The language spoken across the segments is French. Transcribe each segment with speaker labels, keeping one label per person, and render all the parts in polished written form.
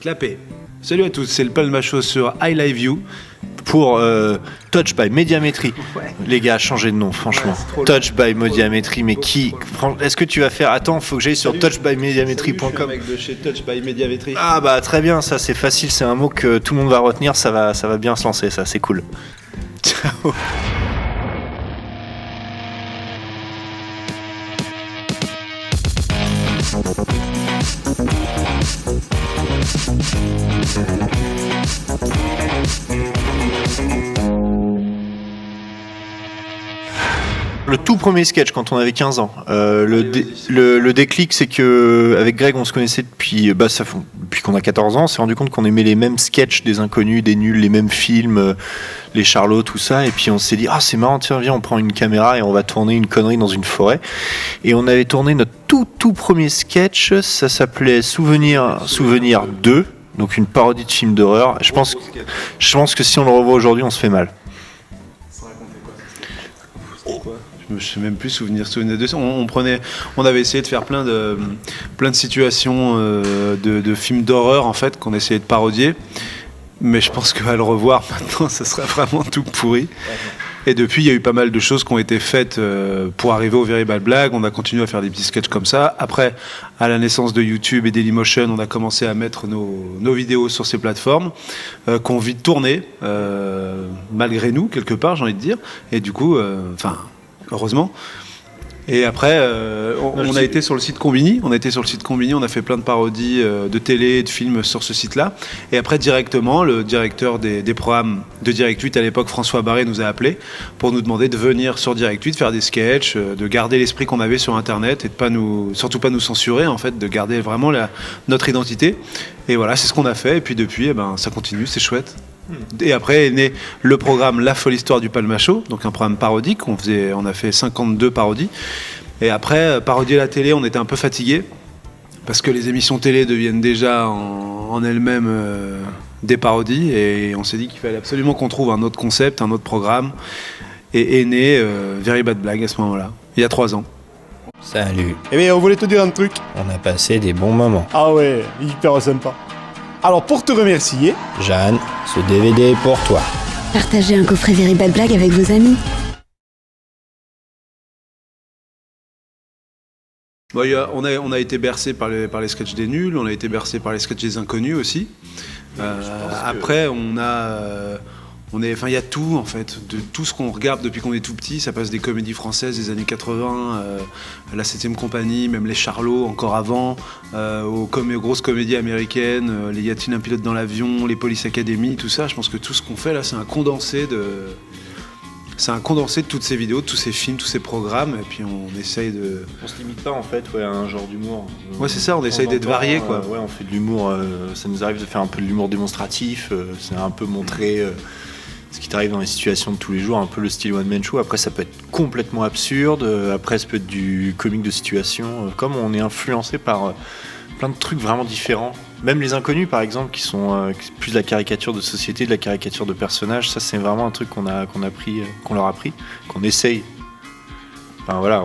Speaker 1: Clapé. Salut à tous, c'est le Palmacho sur I Live You.
Speaker 2: Pour Touch by Médiamétrie.
Speaker 1: Ouais.
Speaker 2: Les gars, changez de nom, franchement.
Speaker 1: Ouais,
Speaker 2: Touch by Médiamétrie, mais qui est-ce que tu vas faire? Attends, faut que j'aille sur touchbymédiamétrie.com.
Speaker 1: Je suis le mec de chez Touch by Médiamétrie.
Speaker 2: Ah bah très bien, ça c'est facile, c'est un mot que tout le monde va retenir, ça va bien se lancer, ça c'est cool. Ciao. Le tout premier sketch quand on avait 15 ans. Le déclic, c'est que avec Greg, on se connaissait depuis qu'on a 14 ans. On s'est rendu compte qu'on aimait les mêmes sketchs des inconnus, des nuls, les mêmes films, les Charlots, tout ça. Et puis on s'est dit, c'est marrant, tiens, viens, on prend une caméra et on va tourner une connerie dans une forêt. Et on avait tourné notre tout premier sketch. Ça s'appelait Souvenir 2, donc une parodie de film d'horreur. Je pense que si on le revoit aujourd'hui, on se fait mal.
Speaker 1: Je ne sais même plus souvenir de ça. On avait essayé de faire plein de situations de films d'horreur en fait qu'on essayait de parodier, mais je pense qu'à le revoir maintenant, ça serait vraiment tout pourri. Et depuis, il y a eu pas mal de choses qui ont été faites pour arriver au Very Bad Blague. On a continué à faire des petits sketchs comme ça. Après, à la naissance de YouTube et Dailymotion, on a commencé à mettre nos vidéos sur ces plateformes qu'on vit de tourner, malgré nous, quelque part, j'ai envie de dire. Et du coup, heureusement. Et après, on a été sur le site Combini. On a fait plein de parodies de télé et de films sur ce site-là. Et après, directement, le directeur des programmes de Direct 8 à l'époque, François Barré, nous a appelés pour nous demander de venir sur Direct 8, faire des sketchs, de garder l'esprit qu'on avait sur Internet et de surtout pas nous censurer, en fait, de garder vraiment notre identité. Et voilà, c'est ce qu'on a fait. Et puis depuis, ça continue, c'est chouette. Et après est né le programme La Folle Histoire du Palmacho, donc un programme parodique. On a fait 52 parodies. Et après, parodier la télé, on était un peu fatigué parce que les émissions télé deviennent déjà en elles-mêmes des parodies. Et on s'est dit qu'il fallait absolument qu'on trouve un autre concept, un autre programme. Et est né Very Bad Blague à ce moment-là, il y a 3 ans.
Speaker 3: Salut.
Speaker 4: Eh bien, on voulait te dire un truc.
Speaker 3: On a passé des bons moments.
Speaker 4: Ah ouais, hyper sympa. Alors, pour te remercier...
Speaker 3: Jeanne, ce DVD est pour toi.
Speaker 5: Partagez un coffret Very Bad Blague avec vos amis.
Speaker 1: Bon, on a été bercé par les sketchs des nuls, on a été bercé par les sketchs des inconnus aussi. Après, il y a tout en fait, de tout ce qu'on regarde depuis qu'on est tout petit. Ça passe des comédies françaises des années 80, la 7ème compagnie, même les Charlots encore avant, aux grosses comédies américaines, les Y a-t-il un pilote dans l'avion, les Police Academy, tout ça. Je pense que tout ce qu'on fait là, c'est un condensé de toutes ces vidéos, de tous ces films, tous ces programmes. Et puis on essaye de...
Speaker 2: On se limite pas en fait à un genre d'humour.
Speaker 1: Ouais, c'est ça, on essaye d'être varié quoi.
Speaker 2: Ouais, on fait de l'humour, ça nous arrive de faire un peu de l'humour démonstratif, c'est un peu montrer... ce qui t'arrive dans les situations de tous les jours, un peu le style one-man show. Après, ça peut être complètement absurde. Après, ça peut être du comique de situation. Comme on est influencé par plein de trucs vraiment différents. Même les inconnus, par exemple, qui sont plus de la caricature de société, de la caricature de personnages. Ça, c'est vraiment un truc qu'on leur a appris, qu'on essaye. Enfin voilà,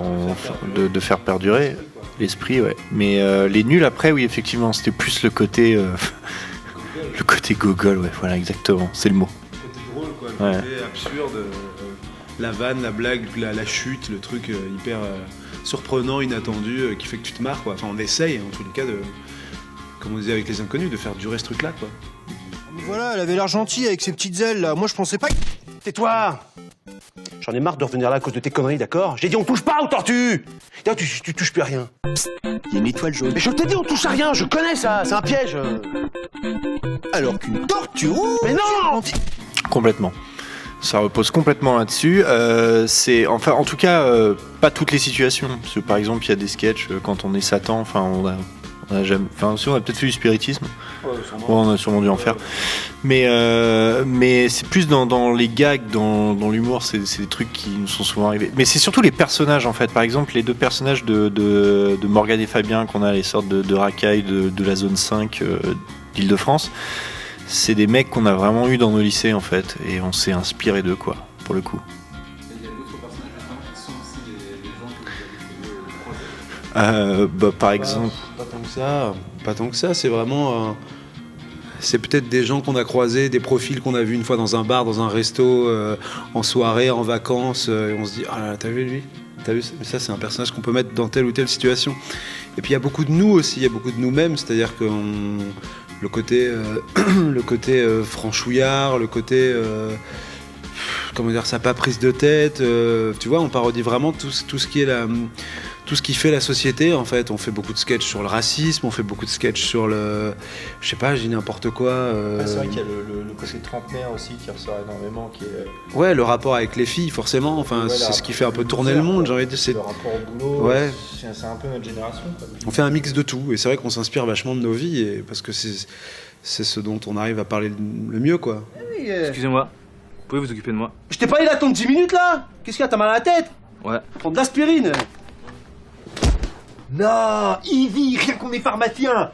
Speaker 2: de faire perdurer l'esprit, ouais. Mais les nuls, après, oui, effectivement, c'était plus le côté, le côté gogol, ouais. Voilà, exactement, c'est le mot.
Speaker 1: Le côté absurde, la vanne, la blague, la chute, le truc hyper surprenant, inattendu, qui fait que tu te marres quoi. Enfin, on essaye en tous les cas de, comme on disait avec les inconnus, de faire durer ce truc là quoi.
Speaker 6: Mais voilà, elle avait l'air gentille avec ses petites ailes là. Moi je pensais pas. Tais-toi. J'en ai marre de revenir là à cause de tes conneries, d'accord? J'ai dit on touche pas aux tortues. Tu touches plus à rien.
Speaker 7: Psst, il y a une étoile jaune.
Speaker 6: Mais je t'ai dit on touche à rien, je connais ça, c'est un piège.
Speaker 7: Alors qu'une tortue...
Speaker 6: Mais non.
Speaker 2: Complètement. Ça repose complètement là-dessus. En tout cas, pas toutes les situations. Parce que, par exemple, il y a des sketchs quand on est Satan. Enfin, on a jamais. Enfin, si on a peut-être fait du spiritisme. On a sûrement dû en faire. Mais c'est plus dans les gags, dans l'humour. C'est des trucs qui nous sont souvent arrivés. Mais c'est surtout les personnages en fait. Par exemple, les 2 personnages de Morgane et Fabien qu'on a, les sortes de racailles de la zone 5 d'Île-de-France. C'est des mecs qu'on a vraiment eu dans nos lycées en fait, et on s'est inspiré d'eux quoi, pour le coup.
Speaker 8: Et il y a d'autres personnages qui sont aussi des gens que vous croisez.
Speaker 2: Par exemple.
Speaker 1: Pas tant que ça, c'est vraiment c'est peut-être des gens qu'on a croisés, des profils qu'on a vus une fois dans un bar, dans un resto, en soirée, en vacances, et on se dit ah là là, t'as vu lui? T'as vu? Mais ça c'est un personnage qu'on peut mettre dans telle ou telle situation. Et puis il y a beaucoup de nous aussi, il y a beaucoup de nous-mêmes, c'est-à-dire que le côté franchouillard, le côté comment dire ça, pas prise de tête, tu vois, on parodie vraiment tout ce qui est tout ce qui fait la société en fait. On fait beaucoup de sketchs sur le racisme, on fait beaucoup de sketchs sur le, je sais pas, j'ai n'importe quoi.
Speaker 2: C'est vrai qu'il y a le côté trentenaire aussi qui ressort énormément, qui est...
Speaker 1: Ouais, le rapport avec les filles forcément, enfin
Speaker 2: ouais,
Speaker 1: c'est ce qui fait un peu tourner le monde, j'ai envie de dire.
Speaker 2: Le rapport au boulot,
Speaker 1: ouais.
Speaker 2: C'est un peu notre génération, quoi.
Speaker 1: On fait un mix de tout, et c'est vrai qu'on s'inspire vachement de nos vies, parce que c'est ce dont on arrive à parler le mieux, quoi.
Speaker 9: Excusez-moi, vous pouvez vous occuper de moi?
Speaker 6: Je t'ai pas dit d'attendre 10 minutes là? Qu'est-ce qu'il y a? T'as mal à la tête?
Speaker 9: Ouais.
Speaker 6: Prends de l'aspirine.
Speaker 7: Non, Ivy, rien qu'on est pharmacien.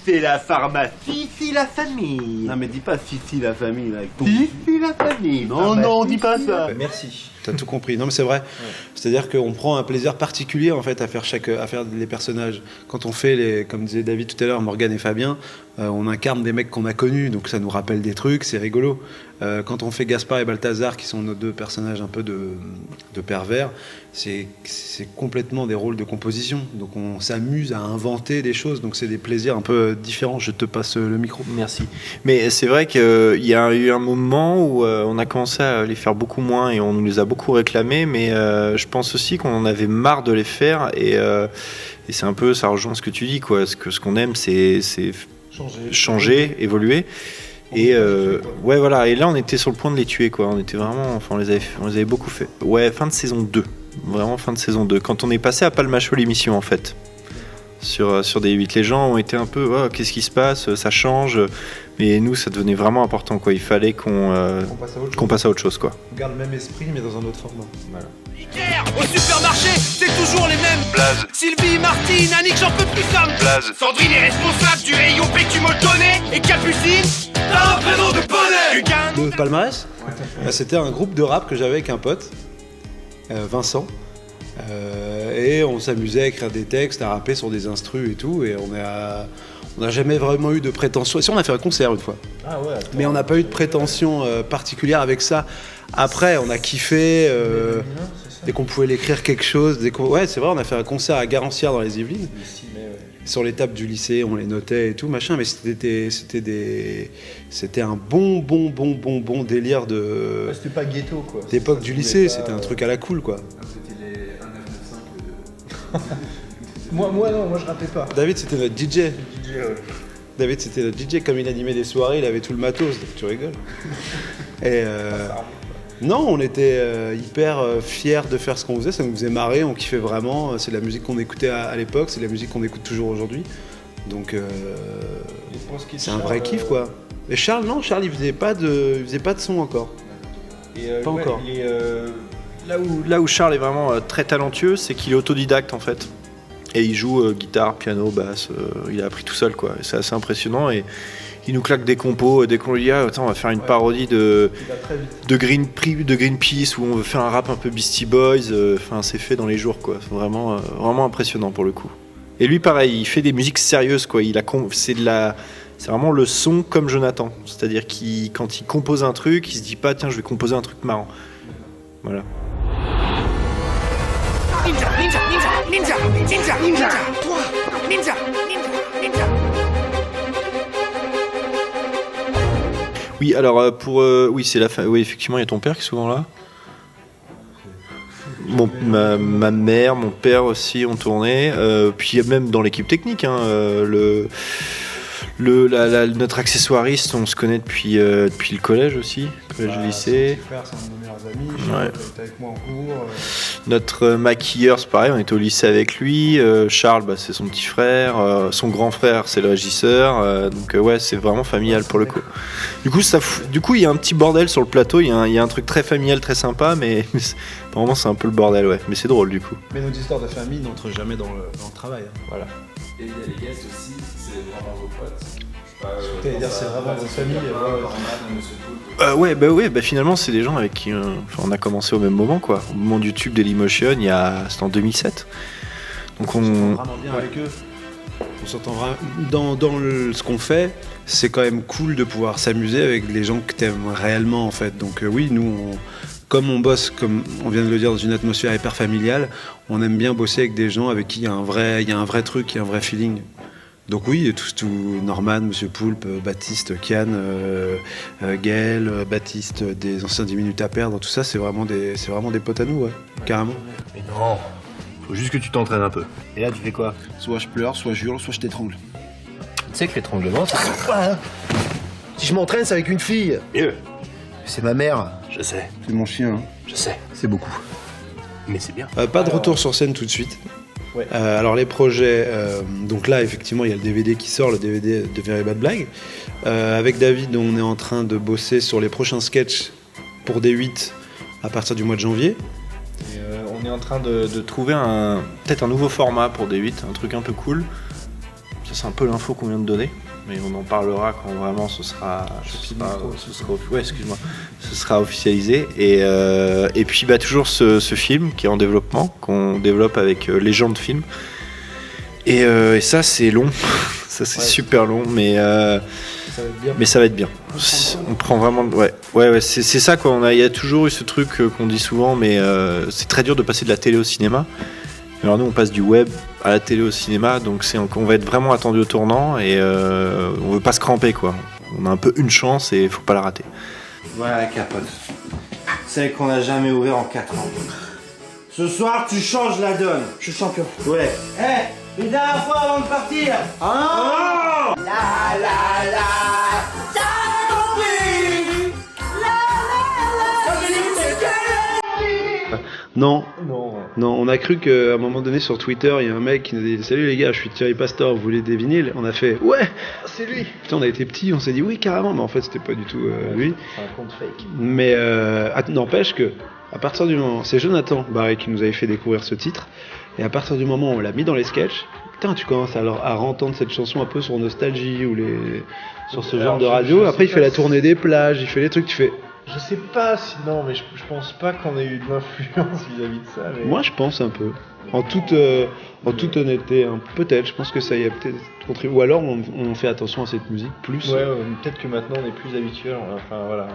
Speaker 7: C'est la pharmacie, c'est la famille.
Speaker 6: Non mais dis pas si la famille là avec ton...
Speaker 7: C'est la famille. Non, dis pas ça.
Speaker 2: Merci.
Speaker 1: T'as tout compris. Non mais c'est vrai. Ouais. C'est-à-dire qu'on prend un plaisir particulier en fait à faire les personnages. Quand on fait comme disait David tout à l'heure, Morgane et Fabien, on incarne des mecs qu'on a connus, donc ça nous rappelle des trucs, c'est rigolo. Quand on fait Gaspard et Balthazar, qui sont nos deux personnages un peu de pervers, c'est complètement des rôles de composition. Donc on s'amuse à inventer des choses, donc c'est des plaisirs un peu différents. Je te passe le micro.
Speaker 2: Merci. Mais c'est vrai qu'il y a eu un moment où on a commencé à les faire beaucoup moins et on nous les a beaucoup réclamés, mais je pense aussi qu'on en avait marre de les faire et c'est un peu, ça rejoint ce que tu dis, quoi. Ce qu'on aime, c'est changer, évoluer. Et ouais, voilà. Et là, on était sur le point de les tuer, quoi. On était vraiment, enfin, on les avait beaucoup fait. Ouais, fin de saison 2. Vraiment fin de saison 2. Quand on est passé à Palmacho l'émission, en fait. Sur D8, les gens ont été un peu, oh, qu'est-ce qui se passe? Ça change. Mais nous, ça devenait vraiment important, quoi. Il fallait qu'on passe à autre chose, quoi.
Speaker 1: On garde le même esprit, mais dans un autre format. Voilà.
Speaker 10: Au supermarché, c'est toujours les mêmes. Blaze. Sylvie, Martine, Annick, j'en peux plus, Sam. Blaze. Sandrine est responsable du rayon PQ Moltonnet. Et Capucine, t'as un prénom de poney.
Speaker 1: Le palmarès, ouais. C'était un groupe de rap que j'avais avec un pote, Vincent. Et on s'amusait à écrire des textes, à rapper sur des instrus et tout. Et on n'a jamais vraiment eu de prétention. Si, on a fait un concert une fois.
Speaker 2: Ah ouais,
Speaker 1: mais on n'a pas eu de prétention particulière avec ça. Après, on a kiffé. Dès qu'on pouvait l'écrire quelque chose. Ouais, c'est vrai, on a fait un concert à Garancières dans les Yvelines. Sur les tables du lycée, on les notait et tout, machin. Mais c'était un bon délire de.
Speaker 2: Ouais, c'était pas ghetto, quoi.
Speaker 1: D'époque du lycée, c'était un truc à la cool, quoi.
Speaker 8: C'était les 1995.
Speaker 2: Moi non, moi je rappais pas.
Speaker 1: David, c'était notre DJ. David, c'était notre DJ. Comme il animait des soirées, il avait tout le matos, donc tu rigoles. Et non, on était hyper fiers de faire ce qu'on faisait, ça nous faisait marrer, on kiffait vraiment. C'est la musique qu'on écoutait à l'époque, c'est la musique qu'on écoute toujours aujourd'hui. Donc c'est un vrai kiff, quoi. Et Charles, non, Charles, il faisait pas de son encore. Pas encore.
Speaker 2: Là où Charles est vraiment très talentueux, c'est qu'il est autodidacte, en fait. Et il joue guitare, piano, basse, il a appris tout seul, quoi. C'est assez impressionnant et il nous claque des compos dès qu'on lui dit attends, on va faire une parodie de Greenpeace où on veut faire un rap un peu Beastie Boys. Enfin, c'est fait dans les jours, quoi. C'est vraiment impressionnant pour le coup. Et lui, pareil, il fait des musiques sérieuses, quoi. C'est vraiment le son comme Jonathan. C'est-à-dire quand il compose un truc, il se dit pas tiens, je vais composer un truc marrant. Voilà. Ninja. Toi. Ninja. Oui, alors oui, c'est la fin. Oui, effectivement, il y a ton père qui est souvent là. Ma mère, mon père aussi ont tourné. Puis même dans l'équipe technique, hein, notre accessoiriste, on se connaît depuis le collège aussi, collège lycée.
Speaker 1: Mon frère, c'est un de nos meilleurs amis. Charles était avec moi en cours.
Speaker 2: Notre maquilleur, c'est pareil, on était au lycée avec lui. Charles, c'est son petit frère. Son grand frère, c'est le régisseur. Donc ouais, c'est vraiment familial pour le coup. Du coup, il y a un petit bordel sur le plateau. Il y a un truc très familial, très sympa, mais vraiment c'est un peu le bordel, ouais. Mais c'est drôle du coup.
Speaker 1: Mais nos histoires de famille n'entrent jamais dans le travail. Hein. Voilà.
Speaker 8: Et il y a les guests aussi, c'est vraiment vos potes.
Speaker 1: C'est vraiment votre famille.
Speaker 2: Ouais, finalement, c'est des gens avec qui on a commencé au même moment, quoi. Au moment du tube Dailymotion, c'était en 2007. Donc on s'entend
Speaker 1: vraiment bien avec eux. On s'entend vraiment dans ce qu'on fait. c'est quand même cool de pouvoir s'amuser avec les gens que t'aimes réellement en fait. Donc oui, nous, comme on bosse, comme on vient de le dire, dans une atmosphère hyper familiale, on aime bien bosser avec des gens avec qui il y a un vrai truc, il y a un vrai feeling. Donc oui, tout Norman, Monsieur Poulpe, Baptiste, Kian, Gaël, Baptiste, des anciens 10 minutes à perdre, tout ça, c'est vraiment des potes à nous, ouais, carrément.
Speaker 6: Mais non, faut juste que tu t'entraînes un peu.
Speaker 7: Et là, tu fais quoi?
Speaker 6: Soit je pleure, soit je hurle, soit je t'étrangle.
Speaker 7: Tu sais que l'étranglement, c'est...
Speaker 6: Si je m'entraîne, c'est avec une fille.
Speaker 7: mieux.
Speaker 6: C'est ma mère.
Speaker 7: Je sais,
Speaker 6: C'est mon chien, hein.
Speaker 7: je sais.
Speaker 6: C'est beaucoup.
Speaker 7: Mais c'est bien.
Speaker 1: Pas de retour sur scène tout de suite.
Speaker 2: Ouais.
Speaker 1: Alors les projets, donc là effectivement il y a le DVD qui sort, le DVD de Very Bad Blague. Avec David on est en train de bosser sur les prochains sketchs pour D8 à partir du mois de janvier.
Speaker 2: Et, on est en train de trouver peut-être un nouveau format pour D8, un truc un peu cool. Ça c'est un peu l'info qu'on vient de donner, mais on en parlera quand vraiment ce sera officialisé. Et puis bah, toujours ce film qui est en développement, qu'on développe avec Légende de film. Et ça c'est long, ça c'est super long, mais ça va être bien. On prend vraiment, ouais, c'est ça quoi. Il y a toujours eu ce truc qu'on dit souvent, mais c'est très dur de passer de la télé au cinéma. Alors nous on passe du web à la télé au cinéma, donc on va être vraiment attendu au tournant et on veut pas se cramper quoi. On a un peu une chance et faut pas la rater.
Speaker 7: Voilà la capote. Celle qu'on n'a jamais ouvert en 4 ans. Ce soir, tu changes la donne. Je suis champion. Ouais. Hé, une dernière fois avant de partir. Ah non. La la la.
Speaker 1: Non, on a cru qu'à un moment donné sur Twitter, il y a un mec qui nous a dit « Salut les gars, je suis Thierry Pastor, vous voulez des vinyles ?» On a fait « Ouais, c'est lui !» Putain, on a été petits, on s'est dit « Oui, carrément !» Mais en fait, c'était pas du tout lui.
Speaker 2: C'est un compte fake.
Speaker 1: Mais n'empêche que, à partir du moment... C'est Jonathan Barré qui nous avait fait découvrir ce titre. Et à partir du moment où on l'a mis dans les sketchs, putain, tu commences à rentendre cette chanson un peu sur Nostalgie ou sur ce genre de radio. Après, il fait la tournée des plages, il fait les trucs, tu fais...
Speaker 2: Je sais pas si non, mais je pense pas qu'on ait eu de l'influence vis-à-vis de ça. Mais...
Speaker 1: Moi, je pense un peu. En toute honnêteté, hein. Peut-être. Je pense que ça y a peut-être contribué. Ou alors, on fait attention à cette musique plus.
Speaker 2: Ouais, peut-être que maintenant on est plus habituel. Enfin voilà,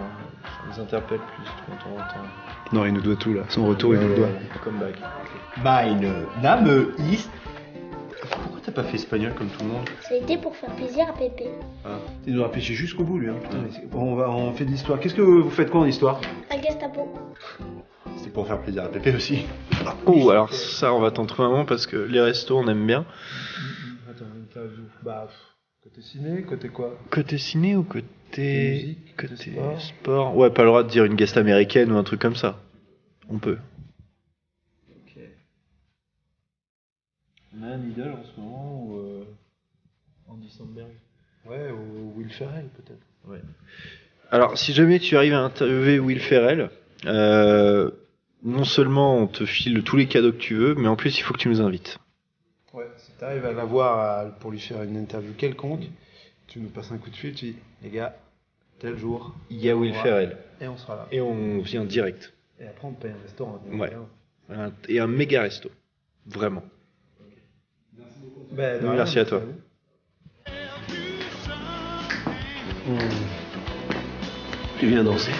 Speaker 2: ça nous interpelle plus de temps en temps.
Speaker 1: Non, il nous doit tout là. Son retour, il nous le doit.
Speaker 2: Comeback.
Speaker 7: Meine Name ist... Pourquoi t'as pas fait espagnol comme tout le monde?
Speaker 11: Ça a été pour faire plaisir à Pépé.
Speaker 1: Il nous a pêché jusqu'au bout, lui. Hein. Putain, on fait de l'histoire. Qu'est-ce que vous faites quoi en histoire?
Speaker 11: À Gestapo.
Speaker 7: C'est pour faire plaisir à Pépé aussi.
Speaker 2: Oh, alors ça, on va t'en trouver un moment parce que les restos, on aime bien.
Speaker 1: Attends, interview. Bah, côté ciné, côté quoi?
Speaker 2: Côté ciné ou côté
Speaker 1: musique,
Speaker 2: côté
Speaker 1: sport?
Speaker 2: Ouais, pas le droit de dire une guest américaine ou un truc comme ça. On peut.
Speaker 1: Man Idol en ce moment ou
Speaker 2: Andy Samberg.
Speaker 1: Ouais, ou Will Ferrell peut-être.
Speaker 2: Ouais. Alors, si jamais tu arrives à interviewer Will Ferrell, non seulement on te file tous les cadeaux que tu veux, mais en plus il faut que tu nous invites.
Speaker 1: Ouais, si t'arrives à l'avoir pour lui faire une interview quelconque, tu nous passes un coup de fil, tu dis les gars, tel jour,
Speaker 2: il y a Will Ferrell.
Speaker 1: Et on sera là.
Speaker 2: Et on vient direct.
Speaker 1: Et après on te paye un restaurant.
Speaker 2: Ouais. Et un méga resto. Vraiment. Merci à toi.
Speaker 6: Tu viens danser?